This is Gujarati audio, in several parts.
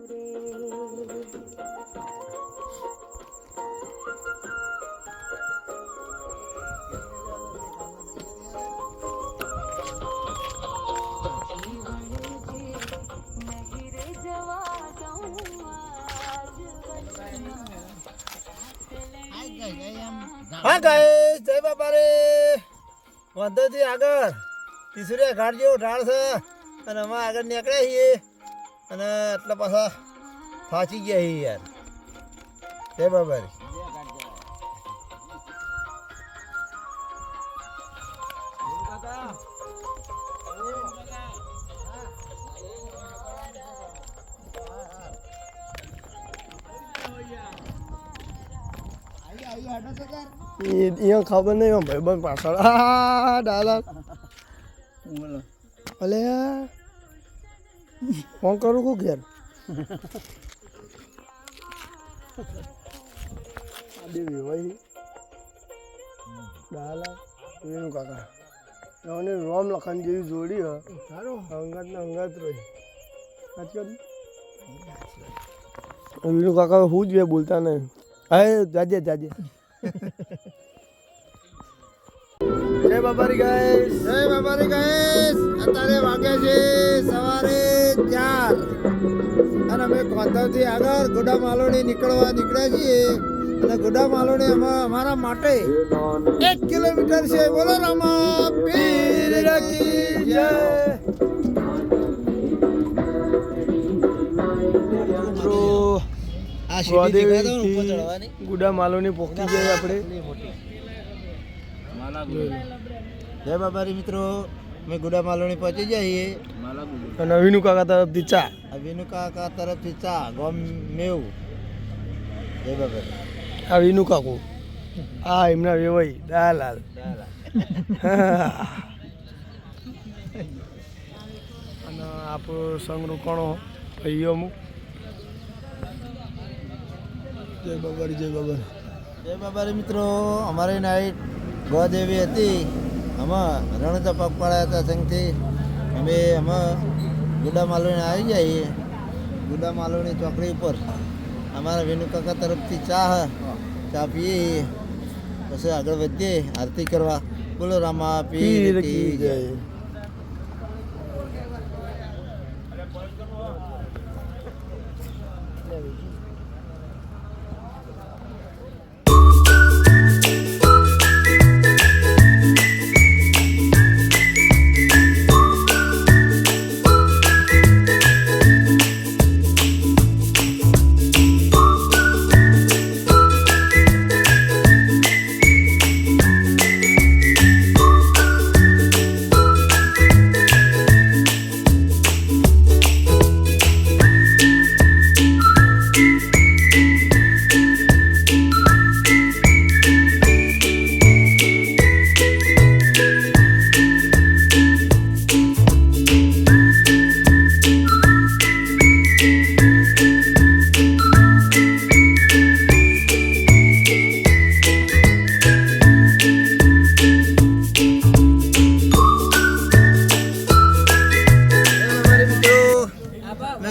હા ગાઈસ, જય બાપા રે. વાંધોથી આગળ તીસુરિયા ઘાટ જેવો ઢાળ છે અને અમે આગળ નીકળ્યા છીએ અને એટલે પાછા થાચી ગયા છીએ યાર. જય બાપા રે. અહીંયા ખબર નહીં ભાઈ બંધ પાછળ ડાલા અલે ફોન કરું કું ઘેર ડાલા એનું કાકા એને રોમ લખન જેવી જોડી હ અંગત ને અંગત રહી વીણુ કાકા હું જ બે બોલતા નહીં હા જાજે જાજે જય બાબારી ગાઈસ, જય બાબારી ગાઈસ. અત્યારે વાગ્યા છે સવારે 4 અને અમે કોંધાવથી આગળ ગુડા માલોણી નીકળ્યા છીએ અને ગુડા માલોણી અમારા માટે 1 કિલોમીટર છે. બોલો રામા પીર કી જય. ગુડા માલોની પોકી જાય આપણે. જય બાબારી મિત્રો, અમે ગુડા માલોણી પહોંચી જઈએ અને વિનુ કાકા તરફથી ચા. વિનુ કાકા તરફથી ચા ગોમ મેવું. જય બાબારી. આ વિનુ કાકુ આ એમના વેવાઈ દાલાલ અને આપણો સંઘ રોકાણો ભાઈઓ અમુક. જય બાબારી જય બાબારી જય બાબારી મિત્રો, અમારી નાઈટ ગોદેવી હતી. અમે રણતા પગ પડાયા હતા સંઘથી. અમે ગુડા માલોણી આવી જઈએ. ગુડા માલોણી ચોકડી ઉપર અમારા વિનુ કાકા તરફથી ચા પીએ પછી આગળ વધીએ આરતી કરવા. બોલો રામા પીર કી જય.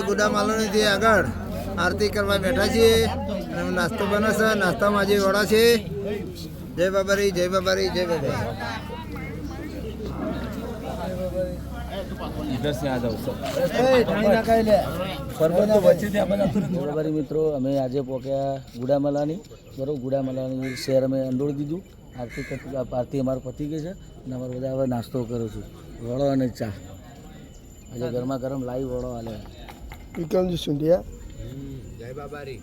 ગુડા માલોણીથી આગળ આરતી કરવા બેઠા છીએ. નાસ્તો બને છે. નાસ્તામાં જે વડા છે. જય બાબારી જય બાબારી જય બાબારી. બરાબર મિત્રો, અમે આજે પહોંચ્યા ગુડામલાની. બરાબર, ગુડામલાની શહેર અમે અંડોળી દીધું. આરતી અમારે પતી ગઈ છે અને અમારે બધા હવે નાસ્તો કરું છું. વડો અને ચા આજે ગરમા ગરમ લાઈવ વડો હાલે. વિક્રમજી સુંઢિયા જય બાબારી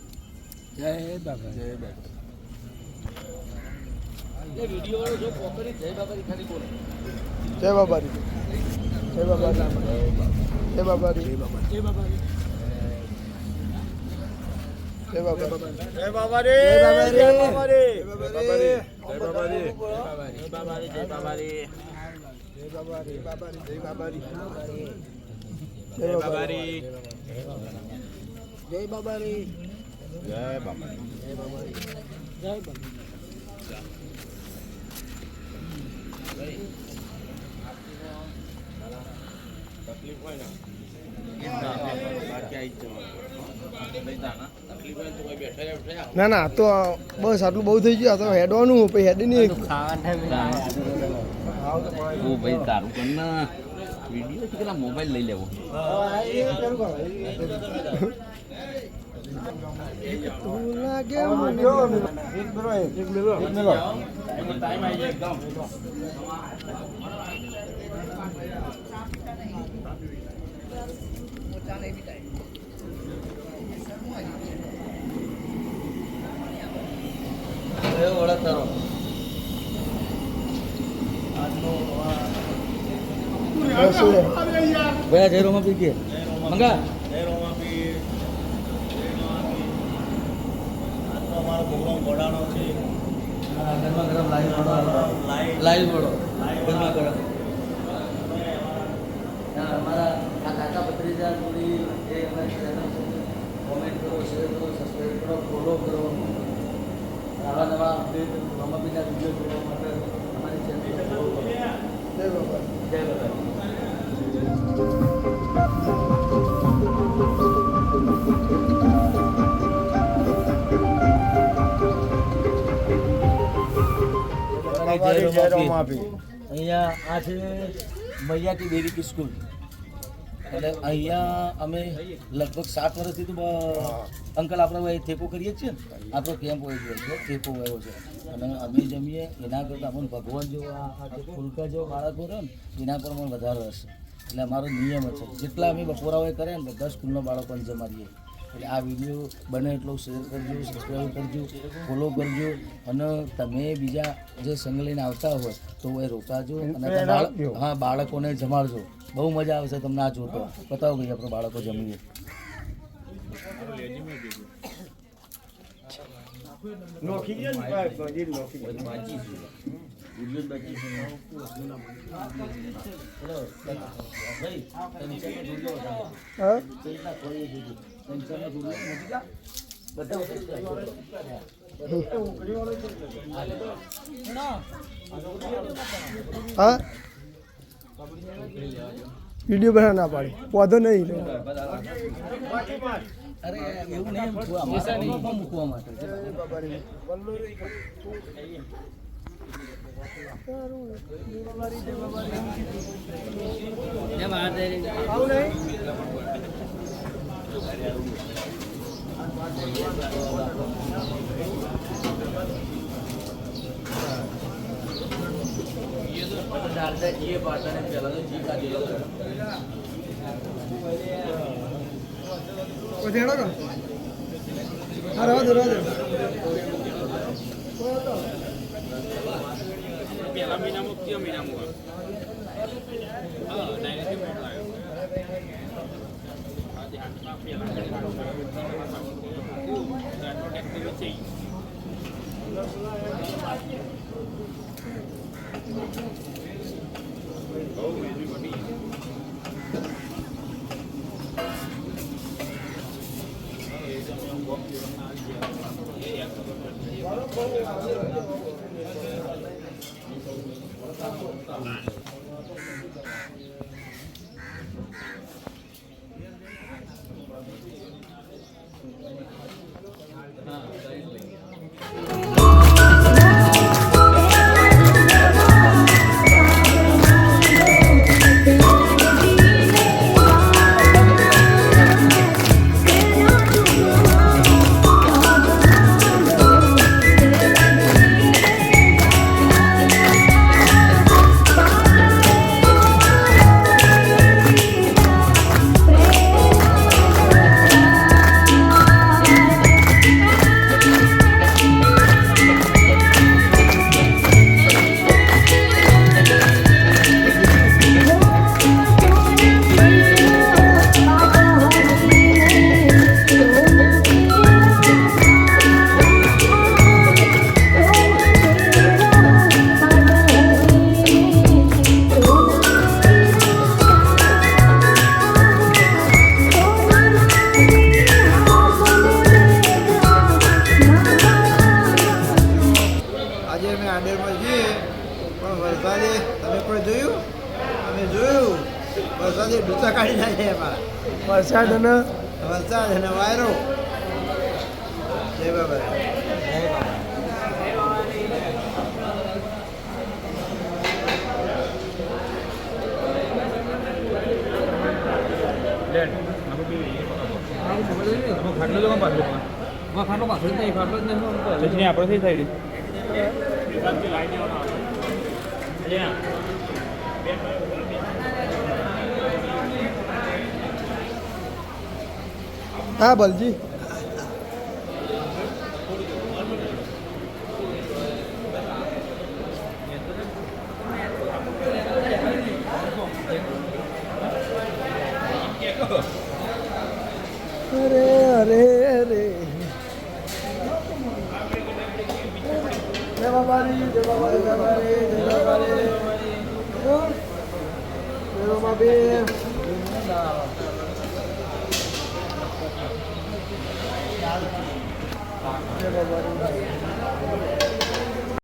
જય બાબા જય બાબા. વિડીયો વાળો જો પોકરી જય બાબારી ખાલી બોલો. જય બાબારી જય બાબારી જય બાબારી જય બાબારી જય બાબારી જય બાબારી જય બાબારી જય બાબારી જય બાબારી જય બાબારી જય બાબારી જય બાબારી જય બાબારી જય બાબારી જય બાબારી જય બાબારી. તકલીફ હોય ને ના ના આ તો બસ આટલું બહુ થઈ ગયું. આ તો હેડવાનું પછી હેડી નહીં. ઓ ભાઈ તારું કર ના વિડીયો છે પેલા મોબાઈલ લઈ લેવો ભયા જયરોમાં પી કે મંગા ગરમા ગરમ લાઈવ વડો ગરમા ગરમ અમારા આ કાકા ભત્રીજા જોડી એ અમારી ચેનલ કોમેન્ટ કરો, શેર કરો, સબસ્ક્રાઈબ કરો, ફોલો કરો. આવા નવા અપડેટ રમાપીના વિડીયો જોવા માટે અમારી ચેનલ ફોલો કરો. જય બાબા. જય બાબા. અહીંયા આ છે મૈયાટી બેરિક સ્કૂલ. એટલે અહીંયા અમે લગભગ 7 વર્ષથી તો અંકલ આપણે થેપો કરીએ જ છીએ ને. આપણો કેમ્પ હોય છે, થેપો આવ્યો છે અને અમે જમીએ એના કરતાં અમને ભગવાન જેવો આ જે ફૂલકા જેવો બાળકો રહે ને એના પર મને વધારે રસ છે. એટલે અમારો નિયમ છે જેટલા અમે બપોરા હોય કરે ને બધા સ્કૂલના બાળકોને જમાડીએ. એટલે આ વિડીયો બને એટલો શેર કરજો, સબસ્ક્રાઈબ કરજો, ફોલો કરજો અને તમે બીજા જે સંગ લઈને આવતા હોય તો એ રોકાજો અને હા બાળકોને જમાડજો. બહુ મજા આવશે તમને આ જોતો. બતાવો ભાઈ આપણે બાળકો જમીએ. હા વિડીયો બના ના પાડી વાંધો નહીં. અરે એવું નહીં મૂકવા માટે વરસાદ અને વલસાડ અને વાયરો જય બાબા આપણે થઈ હા બલજી અરે અરે અરે જય બાબારી જય બાબારી જય બાબારી જય બાબારી જય બાબારી જય બાબારી